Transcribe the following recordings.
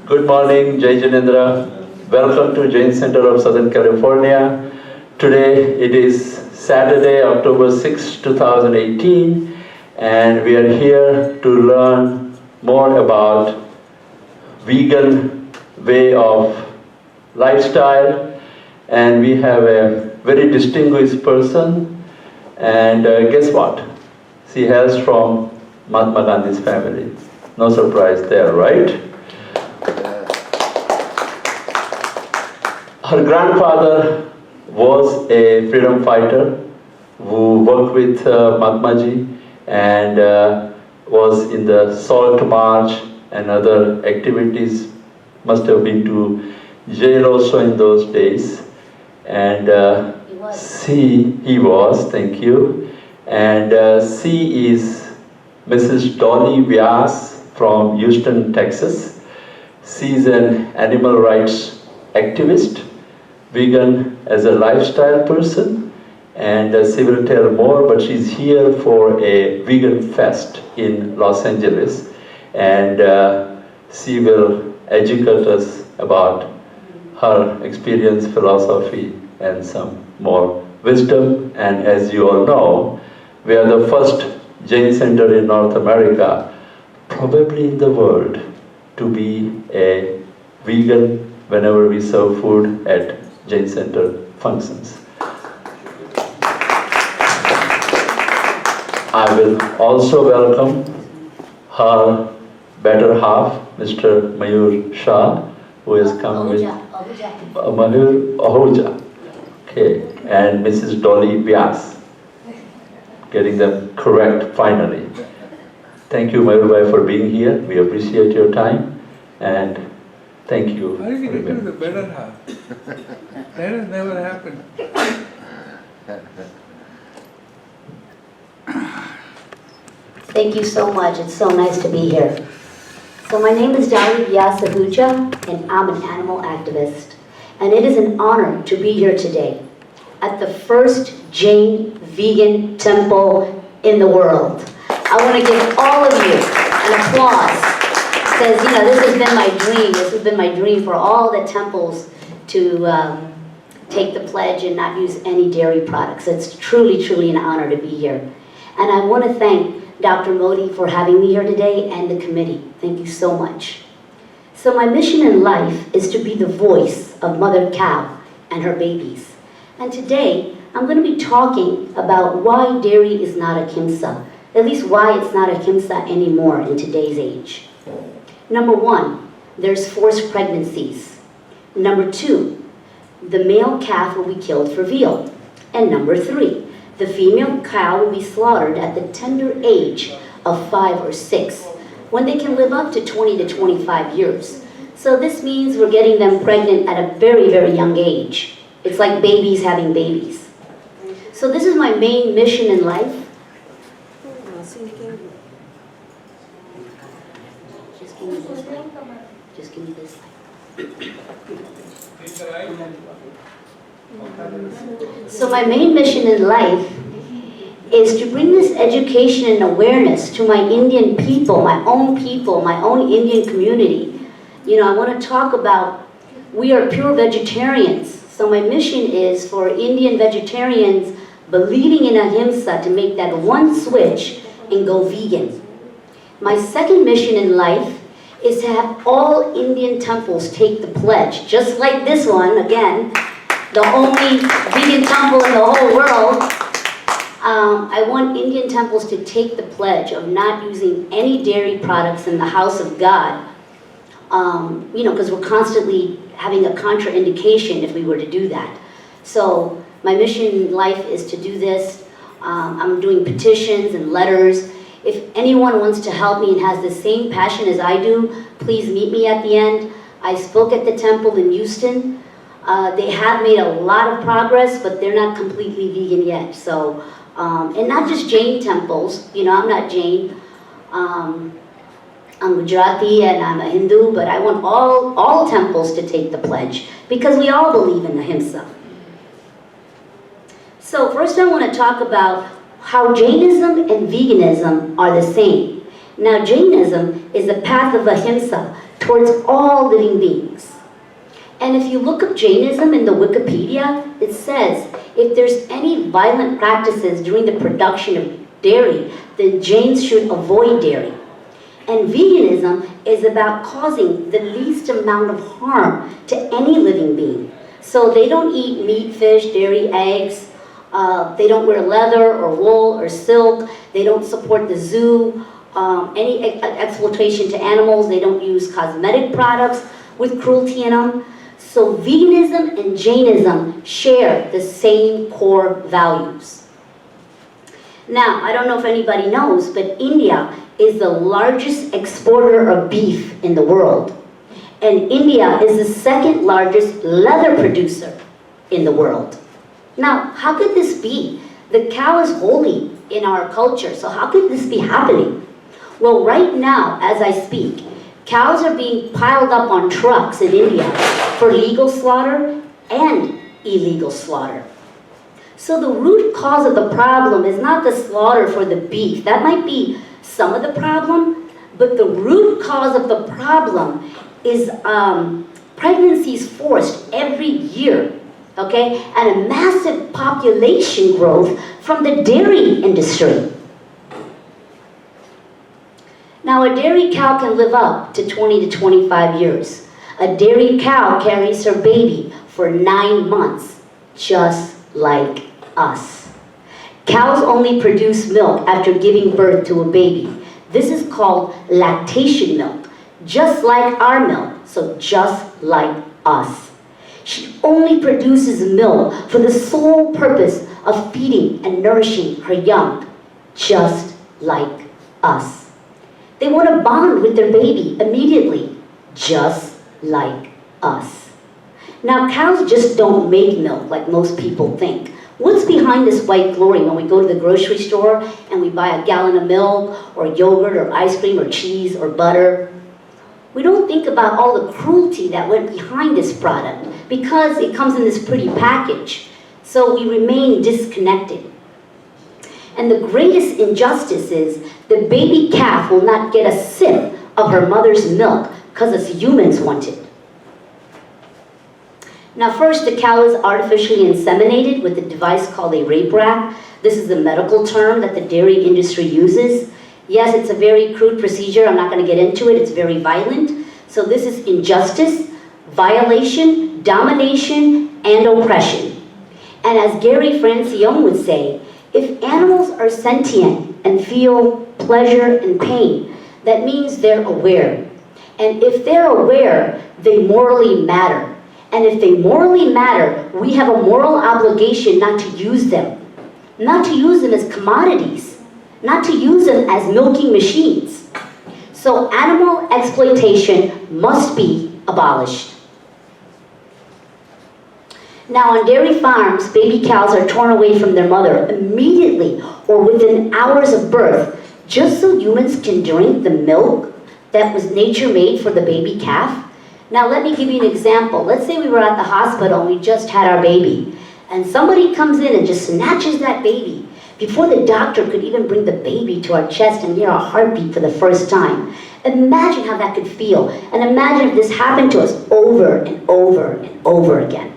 Good morning, Jai Janendra. Welcome to Jain Center of Southern California. Today it is Saturday, October 6, 2018, and we are here to learn more about vegan way of lifestyle, and we have a very distinguished person, and guess what? She hails from Mahatma Gandhi's family. No surprise there, right? Her grandfather was a freedom fighter who worked with Mahatma Ji and was in the Salt March and other activities. Must have been to jail also in those days. And he was, thank you. And she is Mrs. Dolly Vyas from Houston, Texas. She's an animal rights activist, vegan as a lifestyle person, and she will tell more, but she's here for a vegan fest in Los Angeles, and she will educate us about her experience, philosophy, and some more wisdom. And as you all know, we are the first Jain center in North America, probably in the world, to be a vegan whenever we serve food at Jain Center functions. I will also welcome her better half, Mr. Mayur Shah, who has come with Mayur Ahuja, okay, and Mrs. Dolly Vyas, getting them correct finally. Thank you, Mayur, for being here. We appreciate your time, and thank you. How did you get to the better half? That has never happened. Thank you so much. It's so nice to be here. So my name is Dolly Vyas, and I'm an animal activist. And it is an honor to be here today at the first Jain vegan temple in the world. I want to give all of you an applause. Because, you know, this has been my dream. This has been my dream for all the temples to take the pledge and not use any dairy products. It's truly, truly an honor to be here. And I want to thank Dr. Modi for having me here today and the committee. Thank you so much. So my mission in life is to be the voice of Mother Cow and her babies. And today, I'm going to be talking about why dairy is not a ahimsa, at least why it's not a ahimsa anymore in today's age. Number one, there's forced pregnancies. Number two, the male calf will be killed for veal. And number three, the female cow will be slaughtered at the tender age of 5 or 6, when they can live up to 20 to 25 years. So this means we're getting them pregnant at a very, very young age. It's like babies having babies. So this is my main mission in life. Just give me this. So my main mission in life is to bring this education and awareness to my Indian people, my own Indian community. You know, I want to talk about, we are pure vegetarians. So my mission is for Indian vegetarians believing in ahimsa to make that one switch and go vegan. My second mission in life is to have all Indian temples take the pledge, just like this one, again, the only vegan temple in the whole world. I want Indian temples to take the pledge of not using any dairy products in the house of God, you know, because we're constantly having a contraindication if we were to do that. So my mission in life is to do this. I'm doing petitions and letters. If anyone wants to help me and has the same passion as I do, please meet me at the end. I spoke at the temple in Houston. They have made a lot of progress, but they're not completely vegan yet. So, and not just Jain temples. You know, I'm not Jain. I'm Gujarati and I'm a Hindu, but I want all temples to take the pledge because we all believe in ahimsa. So first I want to talk about how Jainism and veganism are the same. Now Jainism is the path of ahimsa towards all living beings. And if you look up Jainism in the Wikipedia, it says if there's any violent practices during the production of dairy, then Jains should avoid dairy. And veganism is about causing the least amount of harm to any living being. So they don't eat meat, fish, dairy, eggs. They don't wear leather or wool or silk. They don't support the zoo, any exploitation to animals. They don't use cosmetic products with cruelty in them. So veganism and Jainism share the same core values. Now, I don't know if anybody knows, but India is the largest exporter of beef in the world. And India is the second largest leather producer in the world. Now, how could this be? The cow is holy in our culture, so how could this be happening? Well, right now, as I speak, cows are being piled up on trucks in India for legal slaughter and illegal slaughter. So the root cause of the problem is not the slaughter for the beef. That might be some of the problem, but the root cause of the problem is pregnancies forced every year, okay? And a massive population growth from the dairy industry. Now, a dairy cow can live up to 20 to 25 years. A dairy cow carries her baby for 9 months, just like us. Cows only produce milk after giving birth to a baby. This is called lactation milk, just like our milk, so just like us. She only produces milk for the sole purpose of feeding and nourishing her young, just like us. They want to bond with their baby immediately, just like us. Now, cows just don't make milk like most people think. What's behind this white glory when we go to the grocery store and we buy a gallon of milk or yogurt or ice cream or cheese or butter? We don't think about all the cruelty that went behind this product because it comes in this pretty package. So we remain disconnected. And the greatest injustice is the baby calf will not get a sip of her mother's milk because us humans want it. Now first, the cow is artificially inseminated with a device called a rape rack. This is the medical term that the dairy industry uses. Yes, it's a very crude procedure. I'm not going to get into it. It's very violent. So this is injustice, violation, domination, and oppression. And as Gary Francione would say, if animals are sentient and feel pleasure and pain, that means they're aware. And if they're aware, they morally matter. And if they morally matter, we have a moral obligation not to use them. Not to use them as commodities. Not to use them as milking machines. So animal exploitation must be abolished. Now on dairy farms, baby cows are torn away from their mother immediately or within hours of birth, just so humans can drink the milk that was nature made for the baby calf. Now let me give you an example. Let's say we were at the hospital and we just had our baby, and somebody comes in and just snatches that baby before the doctor could even bring the baby to our chest and hear our heartbeat for the first time. Imagine how that could feel, and imagine if this happened to us over and over and over again.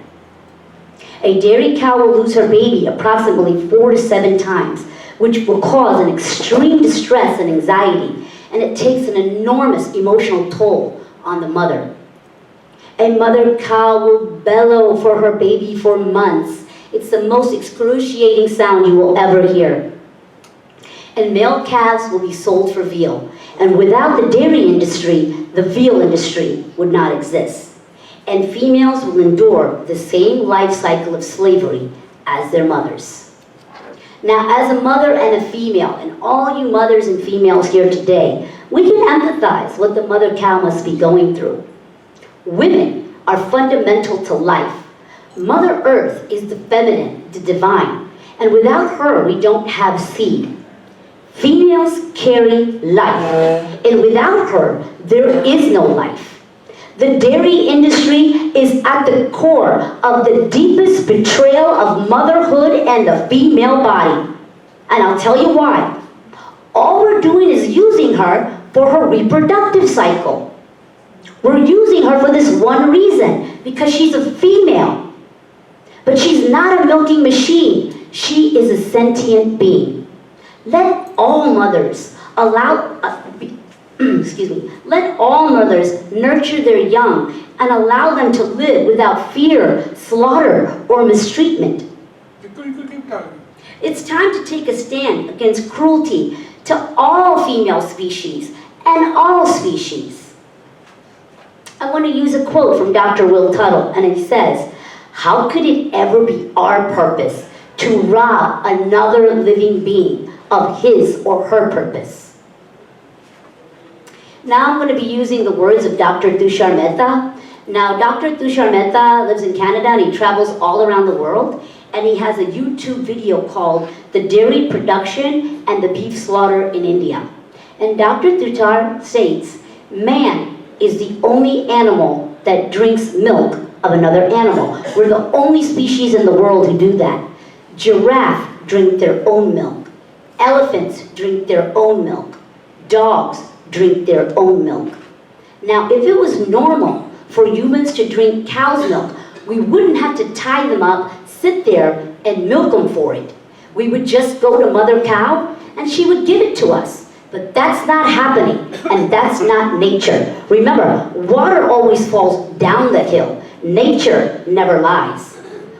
A dairy cow will lose her baby approximately 4 to 7 times, which will cause an extreme distress and anxiety, and it takes an enormous emotional toll on the mother. A mother cow will bellow for her baby for months. It's the most excruciating sound you will ever hear. And male calves will be sold for veal. And without the dairy industry, the veal industry would not exist. And females will endure the same life cycle of slavery as their mothers. Now, as a mother and a female, and all you mothers and females here today, we can empathize what the mother cow must be going through. Women are fundamental to life. Mother Earth is the feminine, the divine, and without her, we don't have seed. Females carry life, and without her, there is no life. The dairy industry is at the core of the deepest betrayal of motherhood and the female body. And I'll tell you why. All we're doing is using her for her reproductive cycle. We're using her for this one reason, because she's a female. But she's not a milking machine. She is a sentient being. Let all mothers let all mothers nurture their young and allow them to live without fear, slaughter, or mistreatment. You could keep talking. It's time to take a stand against cruelty to all female species and all species. I want to use a quote from Dr. Will Tuttle, and it says, "How could it ever be our purpose to rob another living being of his or her purpose?" Now I'm going to be using the words of Dr. Tushar Mehta. Now, Dr. Tushar Mehta lives in Canada and he travels all around the world, and he has a YouTube video called "The Dairy Production and the Beef Slaughter in India." And Dr. Tushar states, man is the only animal that drinks milk of another animal. We're the only species in the world who do that. Giraffe drink their own milk. Elephants drink their own milk. Dogs drink their own milk. Now, if it was normal for humans to drink cow's milk, we wouldn't have to tie them up, sit there, and milk them for it. We would just go to Mother Cow, and she would give it to us. But that's not happening, and that's not nature. Remember, water always falls down the hill. Nature never lies.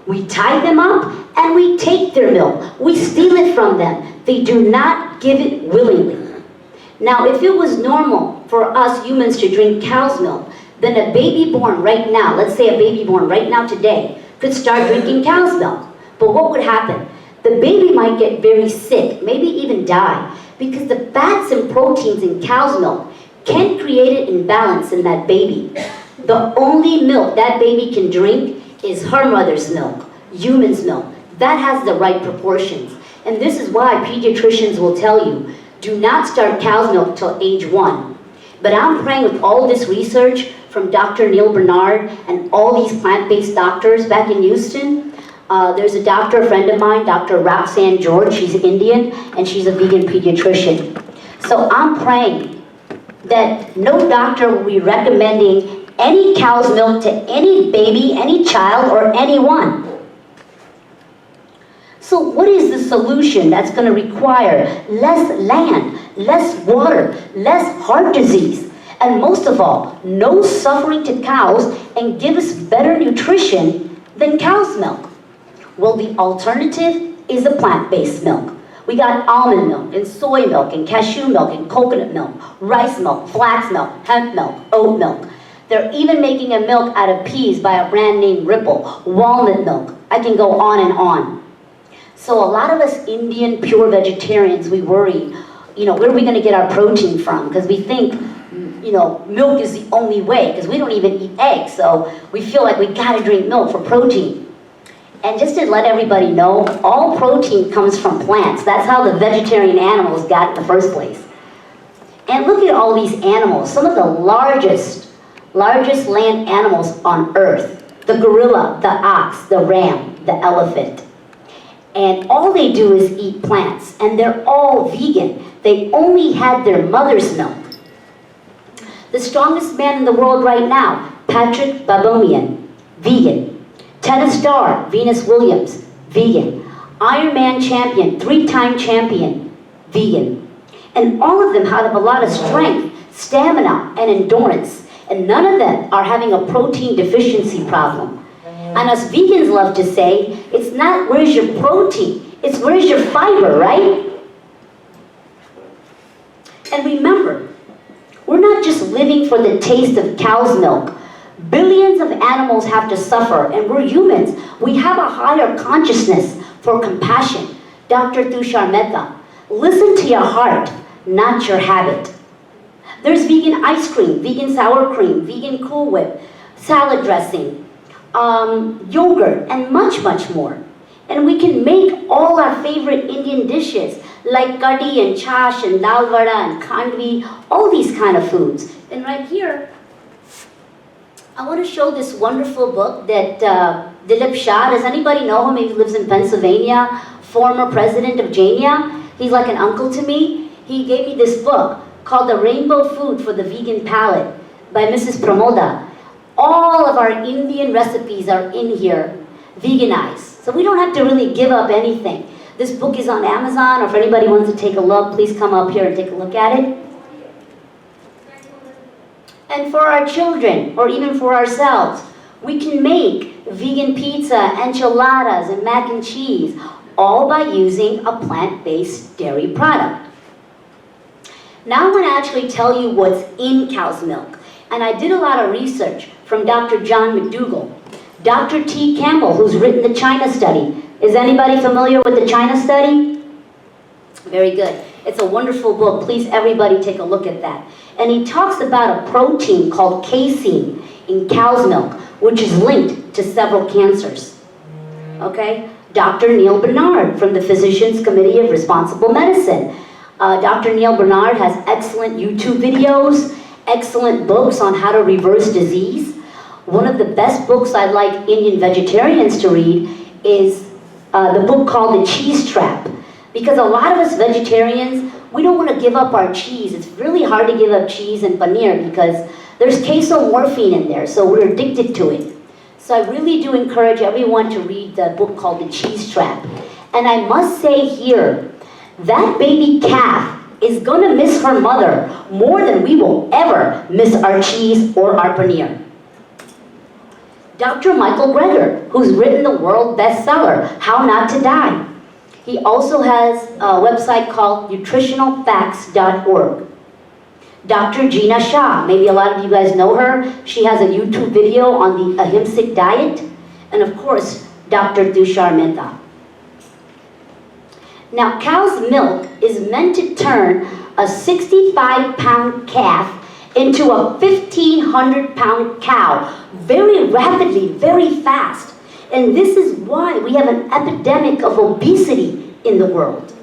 We tie them up, and we take their milk. We steal it from them. They do not give it willingly. Now, if it was normal for us humans to drink cow's milk, then a baby born right now, let's say a baby born right now today, could start drinking cow's milk. But what would happen? The baby might get very sick, maybe even die, because the fats and proteins in cow's milk can create an imbalance in that baby. The only milk that baby can drink is her mother's milk, human's milk. That has the right proportions. And this is why pediatricians will tell you, do not start cow's milk till age 1. But I'm praying with all this research from Dr. Neil Bernard and all these plant-based doctors back in Houston. There's a doctor, a friend of mine, Dr. Roxanne George. She's Indian, and she's a vegan pediatrician. So I'm praying that no doctor will be recommending any cow's milk to any baby, any child, or anyone. So what is the solution that's going to require less land, less water, less heart disease, and most of all, no suffering to cows and give us better nutrition than cow's milk? Well, the alternative is the plant-based milk. We got almond milk and soy milk and cashew milk and coconut milk, rice milk, flax milk, hemp milk, oat milk. They're even making a milk out of peas by a brand named Ripple, walnut milk. I can go on and on. So a lot of us Indian pure vegetarians, we worry, where are we going to get our protein from? Because we think, milk is the only way, because we don't even eat eggs, so we feel like we got to drink milk for protein. And just to let everybody know, all protein comes from plants. That's how the vegetarian animals got in the first place. And look at all these animals, some of the largest land animals on earth. The gorilla, the ox, the ram, the elephant. And all they do is eat plants, and they're all vegan. They only had their mother's milk. The strongest man in the world right now, Patrick Baboumian, vegan. Tennis star, Venus Williams, vegan. Ironman champion, 3-time champion, vegan. And all of them have a lot of strength, stamina, and endurance. And none of them are having a protein deficiency problem. And us vegans love to say, it's not where's your protein, it's where's your fiber, right? And remember, we're not just living for the taste of cow's milk. Billions of animals have to suffer, and we're humans. We have a higher consciousness for compassion. Dr. Tushar Mehta, listen to your heart, not your habit. There's vegan ice cream, vegan sour cream, vegan Cool Whip, salad dressing, yogurt, and much, much more. And we can make all our favorite Indian dishes, like kadhi and chash and dal vada and khandvi, all these kind of foods. And right here, I want to show this wonderful book that Dilip Shah, does anybody know him? He lives in Pennsylvania, former president of Jania. He's like an uncle to me. He gave me this book called The Rainbow Food for the Vegan Palate. by Mrs. Pramoda. All of our Indian recipes are in here, veganized. So we don't have to really give up anything. This book is on Amazon, or if anybody wants to take a look, please come up here and take a look at it. And for our children, or even for ourselves, we can make vegan pizza, enchiladas, and mac and cheese, all by using a plant-based dairy product. Now I'm going to actually tell you what's in cow's milk. And I did a lot of research from Dr. John McDougall, Dr. T. Campbell, who's written the China study. Is anybody familiar with the China study? Very good. It's a wonderful book. Please, everybody, take a look at that. And he talks about a protein called casein in cow's milk, which is linked to several cancers. Okay? Dr. Neil Bernard from the Physicians Committee of Responsible Medicine. Dr. Neil Bernard has excellent YouTube videos, excellent books on how to reverse disease. One of the best books I'd like Indian vegetarians to read is the book called The Cheese Trap. Because a lot of us vegetarians, we don't want to give up our cheese. It's really hard to give up cheese and paneer because there's casomorphine in there, so we're addicted to it. So I really do encourage everyone to read the book called The Cheese Trap. And I must say here, that baby calf is going to miss her mother more than we will ever miss our cheese or our paneer. Dr. Michael Greger, who's written the world bestseller, How Not to Die. He also has a website called nutritionalfacts.org. Dr. Gina Shah, maybe a lot of you guys know her. She has a YouTube video on the Ahimsic diet. And of course, Dr. Tushar Mehta. Now, cow's milk is meant to turn a 65-pound calf into a 1,500-pound cow very rapidly, very fast. And this is why we have an epidemic of obesity in the world.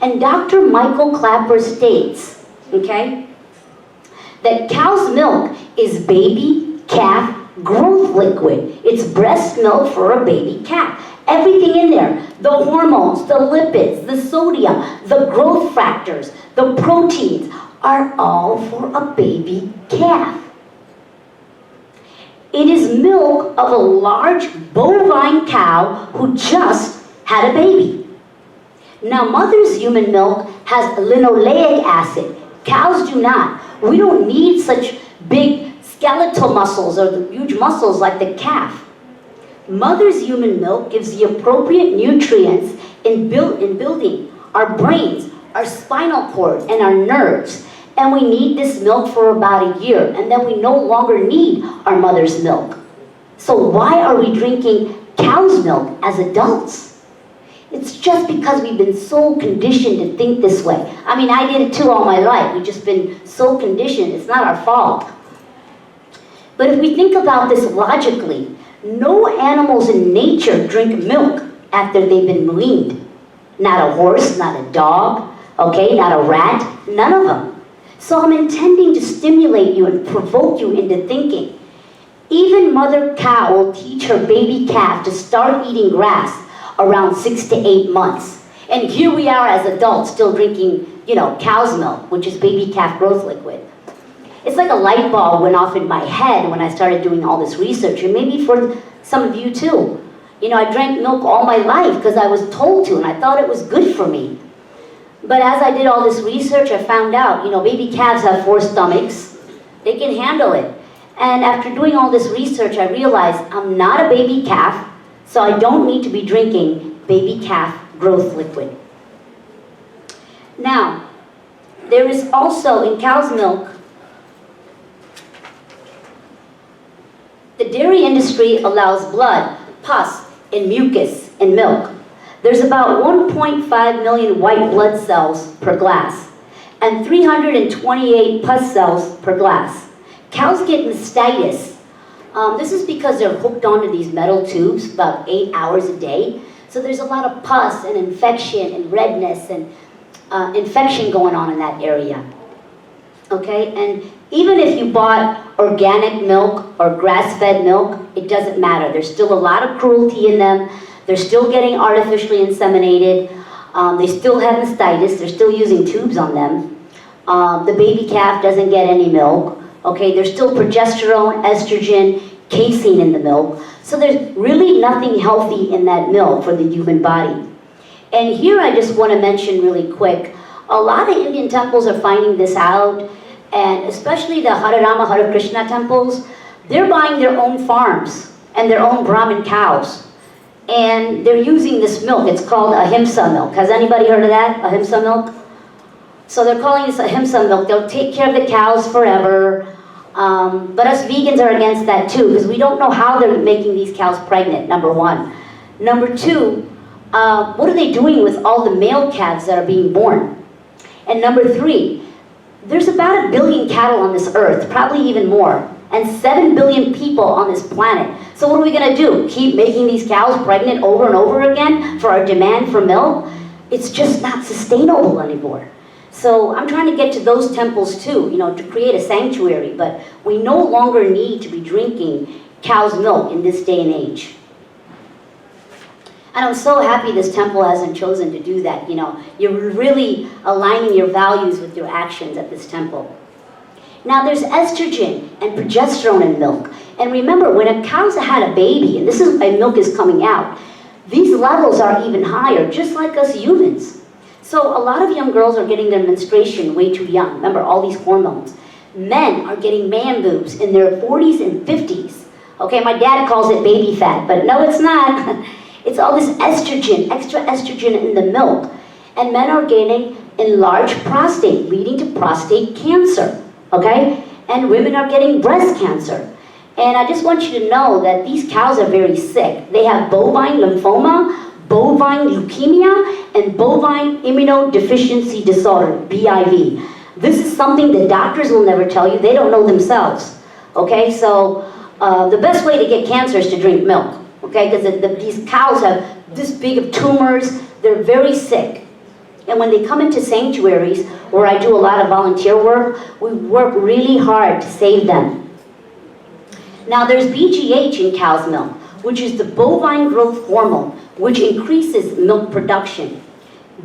And Dr. Michael Clapper states, okay, that cow's milk is baby calf growth liquid. It's breast milk for a baby calf. Everything in there, the hormones, the lipids, the sodium, the growth factors, the proteins, are all for a baby calf. It is milk of a large bovine cow who just had a baby. Now, mother's human milk has linoleic acid. Cows do not. We don't need such big skeletal muscles or the huge muscles like the calf. Mother's human milk gives the appropriate nutrients in building our brains, our spinal cord, and our nerves. And we need this milk for about a year, and then we no longer need our mother's milk. So why are we drinking cow's milk as adults? It's just because we've been so conditioned to think this way. I mean, I did it too all my life. We've just been so conditioned. It's not our fault. But if we think about this logically, no animals in nature drink milk after they've been weaned. Not a horse, not a dog, okay, not a rat, none of them. So I'm intending to stimulate you and provoke you into thinking. Even mother cow will teach her baby calf to start eating grass around 6 to 8 months. And here we are as adults still drinking, cow's milk, which is baby calf growth liquid. It's like a light bulb went off in my head when I started doing all this research, and maybe for some of you too. I drank milk all my life because I was told to, and I thought it was good for me. But as I did all this research, I found out, baby calves have 4 stomachs. They can handle it. And after doing all this research, I realized I'm not a baby calf, so I don't need to be drinking baby calf growth liquid. Now, there is also in cow's milk, the dairy industry allows blood, pus, and mucus in milk. There's about 1.5 million white blood cells per glass and 328 pus cells per glass. Cows get mastitis. This is because they're hooked onto these metal tubes about 8 hours a day. So there's a lot of pus and infection and redness and infection going on in that area. Okay, and even if you bought organic milk or grass-fed milk, it doesn't matter. There's still a lot of cruelty in them. They're still getting artificially inseminated. They still have mastitis. They're still using tubes on them. The baby calf doesn't get any milk. Okay, there's still progesterone, estrogen, casein in the milk. So there's really nothing healthy in that milk for the human body. And here I just want to mention really quick, a lot of Indian temples are finding this out, and especially the Hare Rama, Hare Krishna temples, they're buying their own farms and their own Brahmin cows. And they're using this milk. It's called ahimsa milk. Has anybody heard of that, ahimsa milk? So they're calling this ahimsa milk. They'll take care of the cows forever. But us vegans are against that too, because we don't know how they're making these cows pregnant, number one. Number two, what are they doing with all the male calves that are being born? And number three, there's about 1 billion cattle on this earth, probably even more, and 7 billion people on this planet. So what are we gonna do? Keep making these cows pregnant over and over again for our demand for milk? It's just not sustainable anymore. So I'm trying to get to those temples too, you know, to create a sanctuary, but we no longer need to be drinking cow's milk in this day and age. And I'm so happy this temple hasn't chosen to do that, you know. You're really aligning your values with your actions at this temple. Now there's estrogen and progesterone in milk. And remember, when a cow's had a baby, and this is why milk is coming out, these levels are even higher, just like us humans. So a lot of young girls are getting their menstruation way too young. Remember, all these hormones. Men are getting man boobs in their 40s and 50s. Okay, my dad calls it baby fat, but no, it's not. It's all this estrogen, extra estrogen in the milk. And men are getting enlarged prostate, leading to prostate cancer, okay? And women are getting breast cancer. And I just want you to know that these cows are very sick. They have bovine lymphoma, bovine leukemia, and bovine immunodeficiency disorder, BID. This is something the doctors will never tell you. They don't know themselves, okay? So the best way to get cancer is to drink milk. Okay, because these cows have this big of tumors, they're very sick. And when they come into sanctuaries, where I do a lot of volunteer work, we work really hard to save them. Now there's BGH in cow's milk, which is the bovine growth hormone, which increases milk production.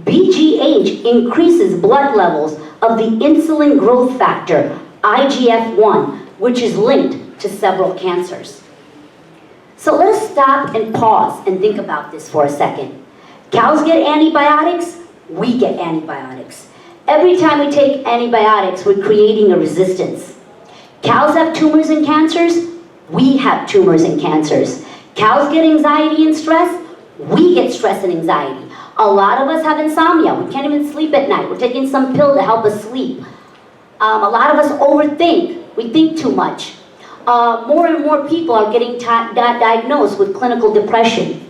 BGH increases blood levels of the insulin growth factor, IGF-1, which is linked to several cancers. So let us stop and pause and think about this for a second. Cows get antibiotics, we get antibiotics. Every time we take antibiotics, we're creating a resistance. Cows have tumors and cancers, we have tumors and cancers. Cows get anxiety and stress, we get stress and anxiety. A lot of us have insomnia, we can't even sleep at night. We're taking some pill to help us sleep. A lot of us overthink, we think too much. More and more people are getting diagnosed with clinical depression.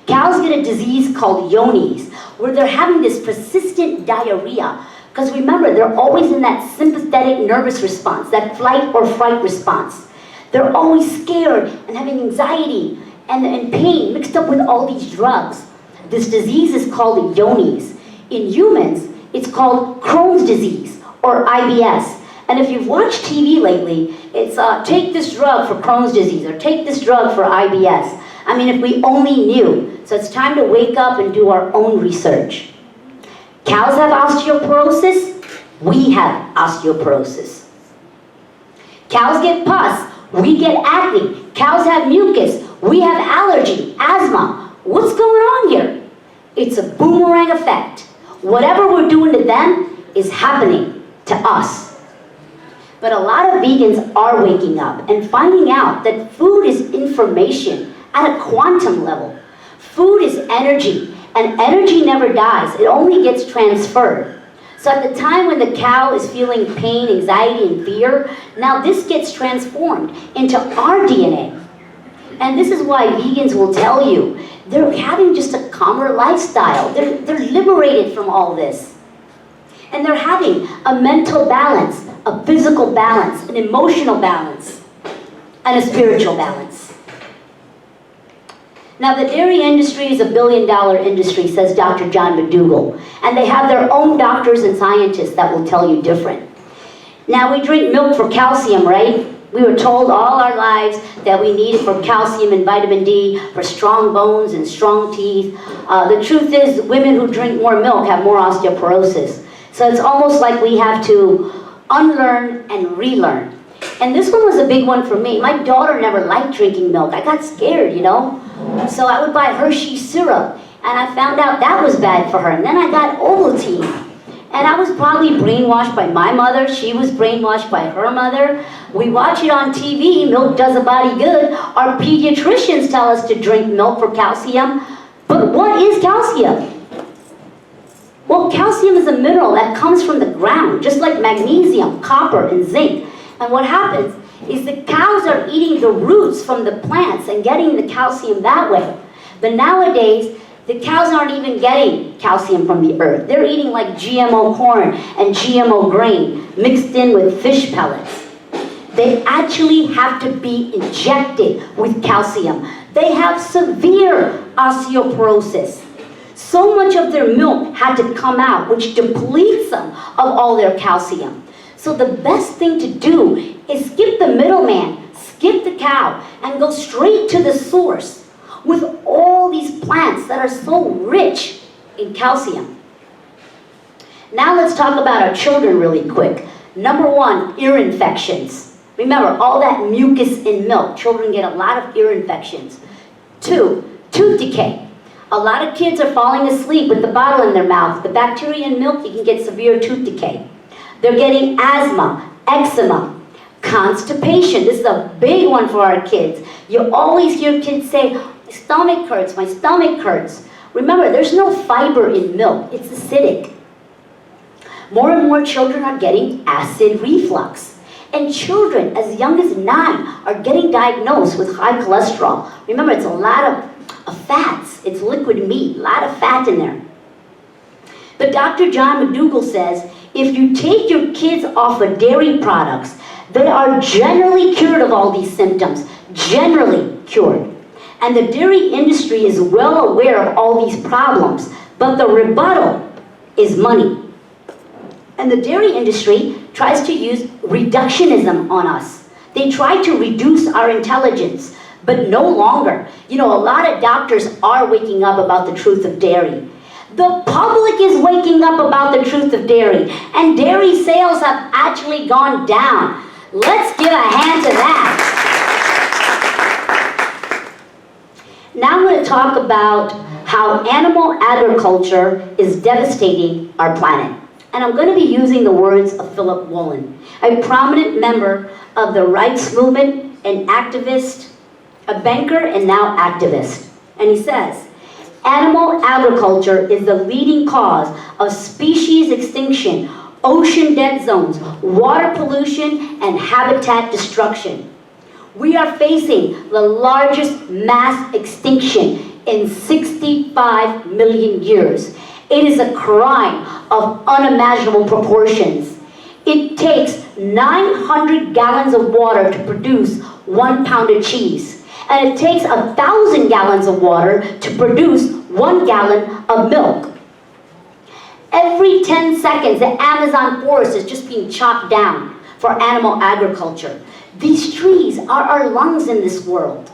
Cows get a disease called yonis, where they're having this persistent diarrhea. Because remember, they're always in that sympathetic nervous response, that flight or fright response. They're always scared and having anxiety and pain mixed up with all these drugs. This disease is called yonis. In humans, it's called Crohn's disease, or IBS. And if you've watched TV lately, it's take this drug for Crohn's disease or take this drug for IBS. I mean, if we only knew. So it's time to wake up and do our own research. Cows have osteoporosis, we have osteoporosis. Cows get pus, we get acne. Cows have mucus, we have allergy, asthma. What's going on here? It's a boomerang effect. Whatever we're doing to them is happening to us. But a lot of vegans are waking up and finding out that food is information at a quantum level. Food is energy, and energy never dies. It only gets transferred. So at the time when the cow is feeling pain, anxiety, and fear, now this gets transformed into our DNA. And this is why vegans will tell you, they're having just a calmer lifestyle. They're liberated from all this. And they're having a mental balance, a physical balance, an emotional balance, and a spiritual balance. Now the dairy industry is a $1 billion industry, says Dr. John McDougall, and they have their own doctors and scientists that will tell you different. Now we drink milk for calcium, right? We were told all our lives that we need it for calcium and vitamin D, for strong bones and strong teeth. The truth is, women who drink more milk have more osteoporosis. So it's almost like we have to unlearn and relearn. And this one was a big one for me. My daughter never liked drinking milk. I got scared, you know. So I would buy Hershey syrup, and I found out that was bad for her. And then I got Ovaltine. And I was probably brainwashed by my mother. She was brainwashed by her mother. We watch it on TV, milk does a body good. Our pediatricians tell us to drink milk for calcium. But what is calcium? Well, calcium is a mineral that comes from the ground, just like magnesium, copper, and zinc. And what happens is the cows are eating the roots from the plants and getting the calcium that way. But nowadays, the cows aren't even getting calcium from the earth. They're eating like GMO corn and GMO grain mixed in with fish pellets. They actually have to be injected with calcium. They have severe osteoporosis. So much of their milk had to come out, which depletes them of all their calcium. So the best thing to do is skip the middleman, skip the cow, and go straight to the source with all these plants that are so rich in calcium. Now let's talk about our children really quick. Number one, ear infections. Remember, all that mucus in milk, children get a lot of ear infections. 2, tooth decay. A lot of kids are falling asleep with the bottle in their mouth. The bacteria in milk, you can get severe tooth decay. They're getting asthma, eczema, constipation. This is a big one for our kids. You always hear kids say, my stomach hurts. Remember, there's no fiber in milk. It's acidic. More and more children are getting acid reflux. And children as young as 9 are getting diagnosed with high cholesterol. Remember, it's a lot of fats. It's liquid meat, a lot of fat in there. But Dr. John McDougall says, if you take your kids off of dairy products, they are generally cured of all these symptoms. Generally cured. And the dairy industry is well aware of all these problems, but the rebuttal is money. And the dairy industry tries to use reductionism on us. They try to reduce our intelligence, but no longer. You know, a lot of doctors are waking up about the truth of dairy. The public is waking up about the truth of dairy, and dairy sales have actually gone down. Let's give a hand to that. Now I'm going to talk about how animal agriculture is devastating our planet. And I'm going to be using the words of Philip Woolen, a prominent member of the rights movement, an activist, a banker, and now activist. And he says, animal agriculture is the leading cause of species extinction, ocean dead zones, water pollution, and habitat destruction. We are facing the largest mass extinction in 65 million years. It is a crime of unimaginable proportions. It takes 900 gallons of water to produce 1 pound of cheese. And it takes 1,000 gallons of water to produce 1 gallon of milk. Every 10 seconds, the Amazon forest is just being chopped down for animal agriculture. These trees are our lungs in this world.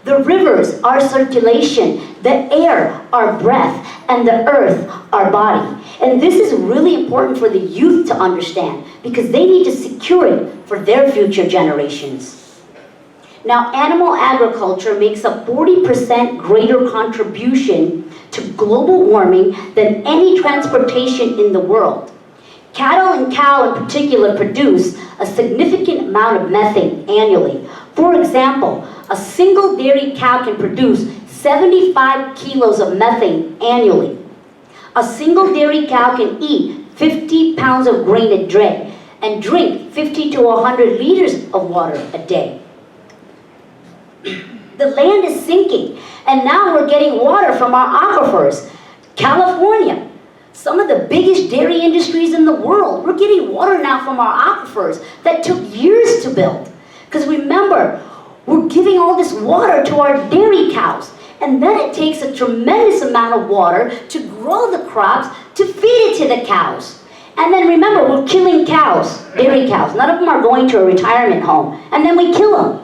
The rivers, our circulation, the air, our breath, and the earth, our body. And this is really important for the youth to understand because they need to secure it for their future generations. Now, animal agriculture makes a 40% greater contribution to global warming than any transportation in the world. Cattle and cow in particular produce a significant amount of methane annually. For example, a single dairy cow can produce 75 kilos of methane annually. A single dairy cow can eat 50 pounds of grain a day and drink 50 to 100 liters of water a day. The land is sinking, and now we're getting water from our aquifers. California, some of the biggest dairy industries in the world, we're getting water now from our aquifers that took years to build. Because remember, we're giving all this water to our dairy cows, and then it takes a tremendous amount of water to grow the crops to feed it to the cows. And then remember, we're killing cows, dairy cows. None of them are going to a retirement home, and then we kill them.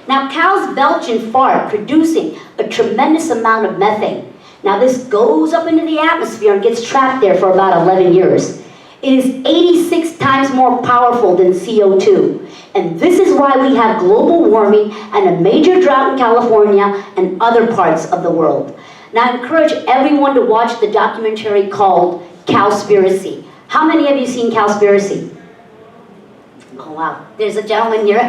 Now, cows belch and fart, producing a tremendous amount of methane. Now, this goes up into the atmosphere and gets trapped there for about 11 years. It is 86 times more powerful than CO2. And this is why we have global warming and a major drought in California and other parts of the world. Now I encourage everyone to watch the documentary called Cowspiracy. How many of you seen Cowspiracy? Oh wow, there's a gentleman here.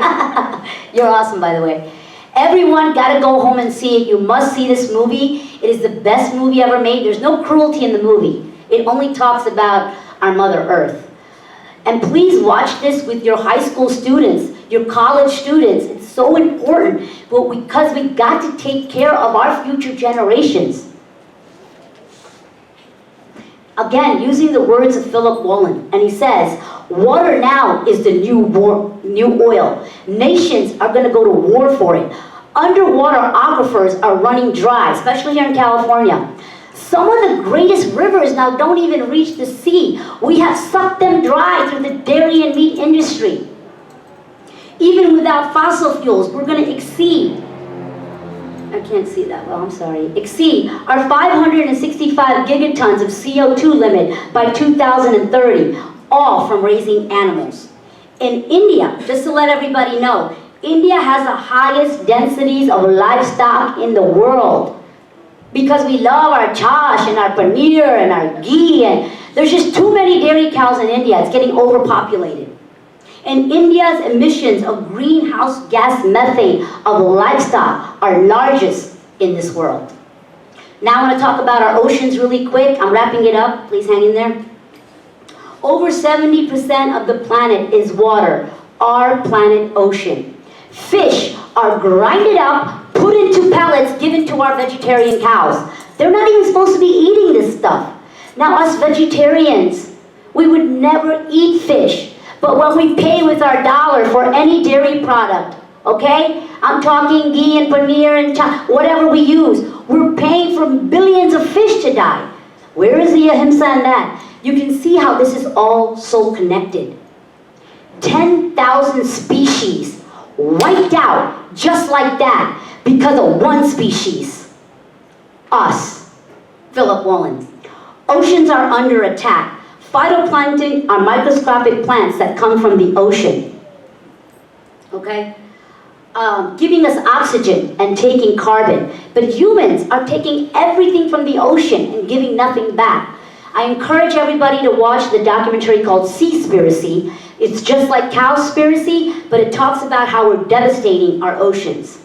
You're awesome, by the way. Everyone gotta go home and see it. You must see this movie. It is the best movie ever made. There's no cruelty in the movie. It only talks about our Mother Earth. And please watch this with your high school students, your college students. It's so important because we got to take care of our future generations. Again, using the words of Philip Wollen, and he says, water now is the new oil. Nations are going to go to war for it. Underwater aquifers are running dry, especially here in California. Some of the greatest rivers now don't even reach the sea. We have sucked them dry through the dairy and meat industry. Even without fossil fuels, we're going to exceed, I can't see that well, I'm sorry, exceed our 565 gigatons of CO2 limit by 2030, all from raising animals. In India, just to let everybody know, India has the highest densities of livestock in the world. Because we love our chash and our paneer and our ghee, and there's just too many dairy cows in India. It's getting overpopulated. And India's emissions of greenhouse gas methane of livestock are largest in this world. Now I want to talk about our oceans really quick. I'm wrapping it up. Please hang in there. Over 70% of the planet is water, our planet ocean. Fish are grinded up, put into pellets given to our vegetarian cows. They're not even supposed to be eating this stuff. Now us vegetarians, we would never eat fish. But when we pay with our dollar for any dairy product, okay? I'm talking ghee and paneer and whatever we use. We're paying for billions of fish to die. Where is the ahimsa in that? You can see how this is all so connected. 10,000 species wiped out just like that because of one species. Us. Philip Wollen. Oceans are under attack. Phytoplankton are microscopic plants that come from the ocean. Okay? Giving us oxygen and taking carbon. But humans are taking everything from the ocean and giving nothing back. I encourage everybody to watch the documentary called Seaspiracy. It's just like Cowspiracy, but it talks about how we're devastating our oceans.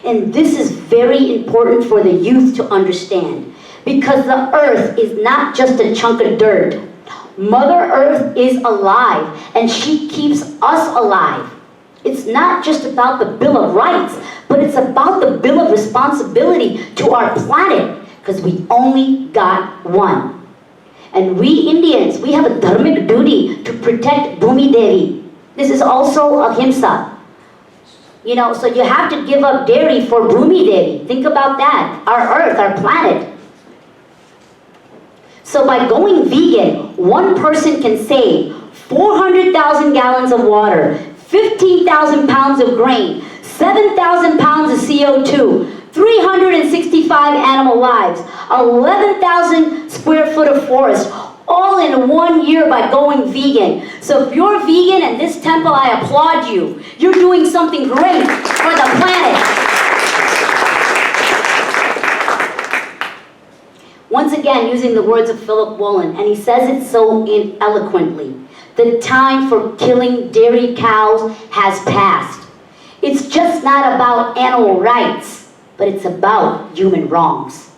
And this is very important for the youth to understand, because the earth is not just a chunk of dirt. Mother Earth is alive, and she keeps us alive. It's not just about the Bill of Rights, but it's about the Bill of Responsibility to our planet, because we only got one. And we Indians, we have a dharmic duty to protect Bhumi Devi. This is also ahimsa. You know, so you have to give up dairy for Bhumi Devi. Think about that. Our earth, our planet. So by going vegan, one person can save 400,000 gallons of water, 15,000 pounds of grain, 7,000 pounds of CO2, 365 animal lives, 11,000 square foot of forest, all in 1 year by going vegan. So if you're vegan in this temple, I applaud you. You're doing something great for the planet. Once again, using the words of Philip Wollen, and he says it so eloquently, the time for killing dairy cows has passed. It's just not about animal rights, but it's about human wrongs.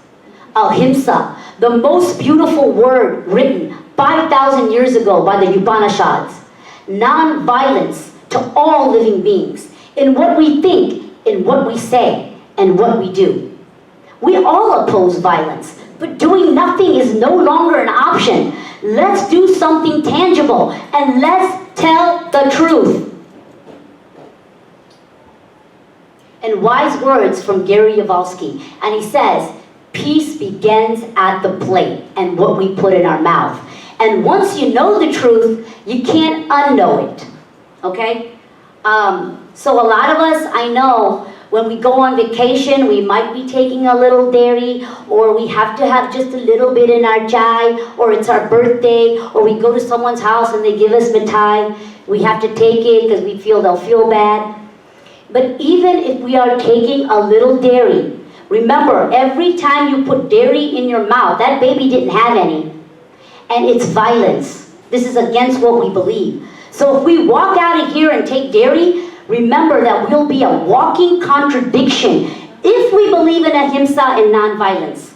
Ahimsa, the most beautiful word written 5,000 years ago by the Upanishads. Non-violence to all living beings, in what we think, in what we say, and what we do. We all oppose violence, but doing nothing is no longer an option. Let's do something tangible, and let's tell the truth. And wise words from Gary Yavalsky, and he says, peace begins at the plate and what we put in our mouth. And once you know the truth, you can't unknow it, okay? So a lot of us, I know, When we go on vacation, we might be taking a little dairy, or we have to have just a little bit in our chai, or it's our birthday, or we go to someone's house and they give us mithai. We have to take it because we feel they'll feel bad. But even if we are taking a little dairy, remember, every time you put dairy in your mouth, that baby didn't have any. And it's violence. This is against what we believe. So if we walk out of here and take dairy, remember that we'll be a walking contradiction if we believe in ahimsa and nonviolence.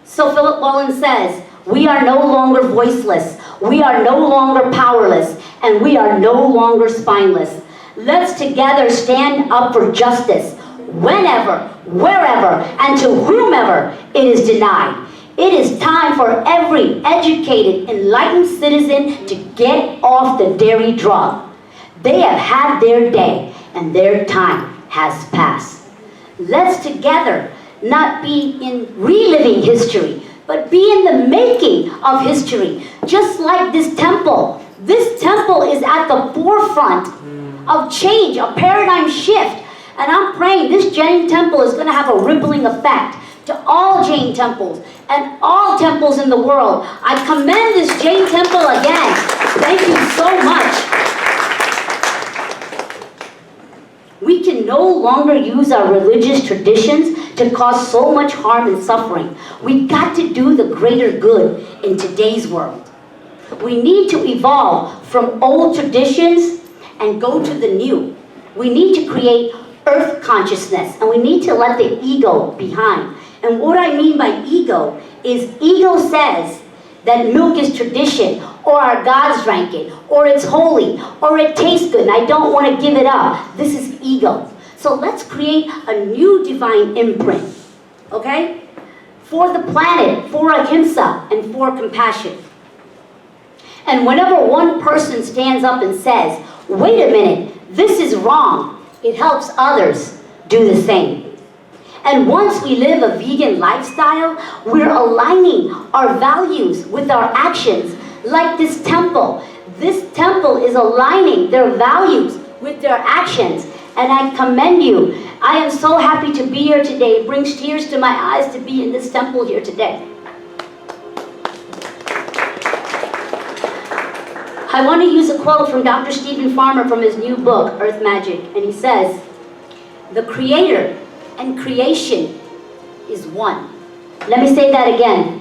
So Philip Wallen says, we are no longer voiceless, we are no longer powerless, and we are no longer spineless. Let's together stand up for justice, whenever, wherever, and to whomever it is denied. It is time for every educated, enlightened citizen to get off the dairy drug. They have had their day, and their time has passed. Let's together not be in reliving history, but be in the making of history. Just like this temple. This temple is at the forefront of change, a paradigm shift. And I'm praying this Jain temple is going to have a rippling effect to all Jain temples and all temples in the world. I commend this Jain temple again. Thank you so much. We can no longer use our religious traditions to cause so much harm and suffering. We got to do the greater good in today's world. We need to evolve from old traditions and go to the new. We need to create earth consciousness, and we need to let the ego behind. And what I mean by ego is ego says that milk is tradition, or our gods drank it, or it's holy, or it tastes good, and I don't want to give it up. This is ego. So let's create a new divine imprint, okay? For the planet, for ahimsa, and for compassion. And whenever one person stands up and says, wait a minute, this is wrong, it helps others do the same. And once we live a vegan lifestyle, we're aligning our values with our actions, like this temple. This temple is aligning their values with their actions, and I commend you. I am so happy to be here today. It brings tears to my eyes to be in this temple here today. I want to use a quote from Dr. Stephen Farmer from his new book, Earth Magic, and he says, the creator and creation is one. Let me say that again.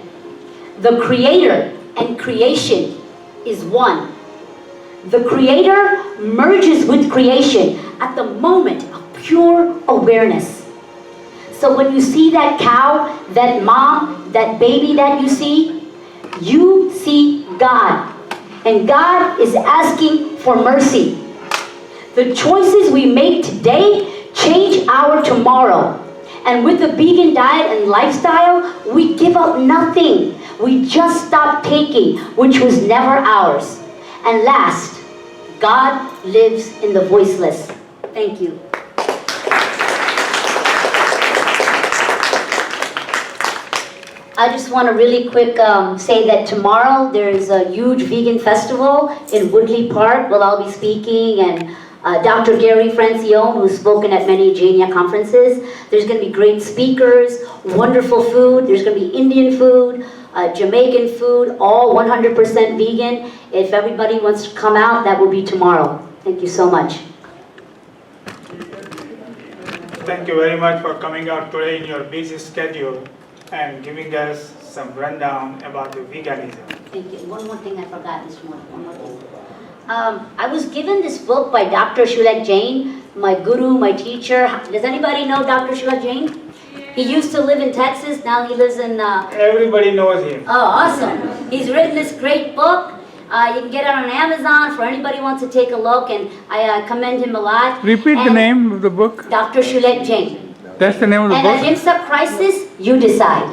The creator and creation is one. The creator merges with creation at the moment of pure awareness. So when you see that cow, that mom, that baby that you see God. And God is asking for mercy. The choices we make today change our tomorrow. And with the vegan diet and lifestyle, we give up nothing. We just stop taking, which was never ours. And last, God lives in the voiceless. Thank you. I just want to really quick say that tomorrow there is a huge vegan festival in Woodley Park where I'll be speaking, and Dr. Gary Francione, who's spoken at many Jainia conferences. There's going to be great speakers, wonderful food. There's going to be Indian food, Jamaican food, all 100% vegan. If everybody wants to come out, that will be tomorrow. Thank you so much. Thank you very much for coming out today in your busy schedule and giving us some rundown about the veganism. Thank you. One more thing I forgot this morning. One more thing. I was given this book by Dr. Shulek Jain, my guru, my teacher. Does anybody know Dr. Shulek Jain? He used to live in Texas. Now he lives in... Everybody knows him. Oh, awesome. He's written this great book. You can get it on Amazon for anybody who wants to take a look, and I commend him a lot. Repeat the name of the book. Dr. Shulek Jain. That's the name of the And book? Ahimsa Crisis, you decide.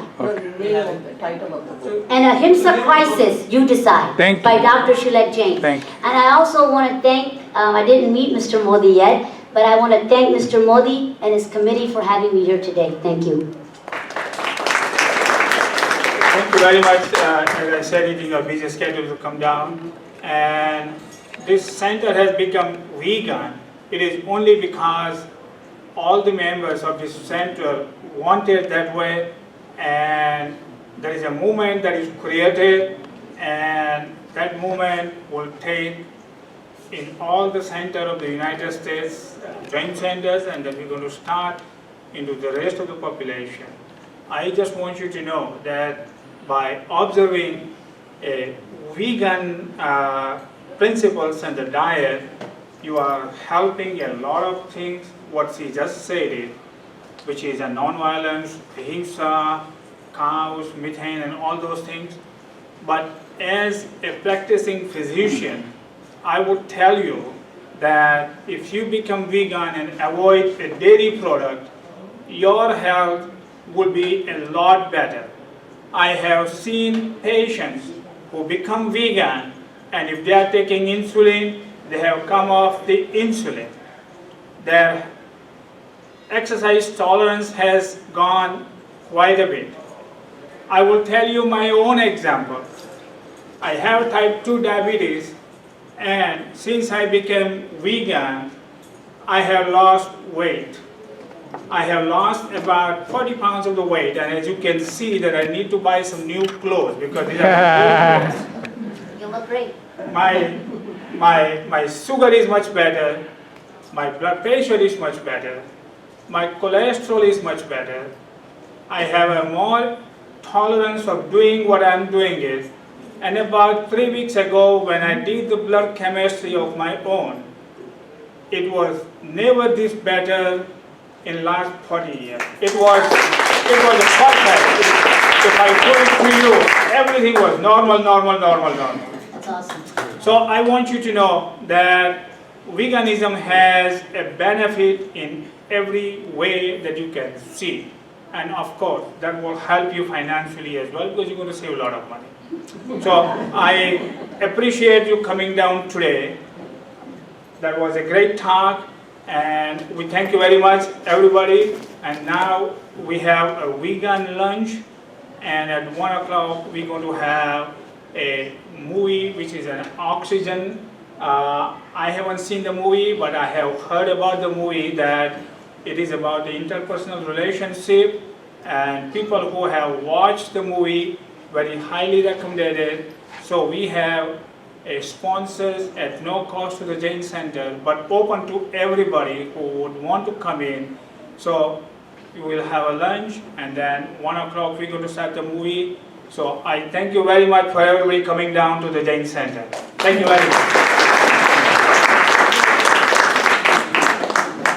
And Ahimsa Crisis, you decide. Thank you. By Dr. Shulek Jain. Thank you. And I also want to thank, I didn't meet Mr. Modi yet, but I want to thank Mr. Modi and his committee for having me here today. Thank you. Thank you very much. As I said, it is your busy schedule to come down. And this center has become vegan It is only because all the members of this center want it that way, and there is a movement that is created, and that movement will take in all the center of the United States, joint centers, and then we're going to start into the rest of the population. I just want you to know that by observing a vegan principles and the diet, you are helping a lot of things, what she just said it, which is a non-violence, ahimsa, cows, methane, and all those things. But as a practicing physician, I would tell you that if you become vegan and avoid a dairy product, your health will be a lot better. I have seen patients who become vegan, and if they are taking insulin, they have come off the insulin. Their exercise tolerance has gone quite a bit. I will tell you my own example. I have type 2 diabetes, and since I became vegan, I have lost weight. I have lost about 40 pounds of the weight, and as you can see that I need to buy some new clothes because these are new clothes. You look great. My sugar is much better, my blood pressure is much better, my cholesterol is much better. I have a more tolerance of doing what I'm doing it. And about 3 weeks ago, when I did the blood chemistry of my own, it was never this better in last 40 years. It was a perfect. If I put it to you, everything was normal. That's awesome. So I want you to know that veganism has a benefit in every way that you can see. And of course, that will help you financially as well because you're going to save a lot of money. So I appreciate you coming down today. That was a great talk, and we thank you very much, everybody. And now we have a vegan lunch, and at 1 o'clock we're going to have a movie which is an oxygen. I haven't seen the movie, but I have heard about the movie that it is about the interpersonal relationship, and people who have watched the movie very highly recommended. So we have sponsors at no cost to the Jain Center, but open to everybody who would want to come in. So we will have a lunch, and then 1 o'clock we're going to start the movie. So I thank you very much for everybody coming down to the Jain Center. Thank you very much.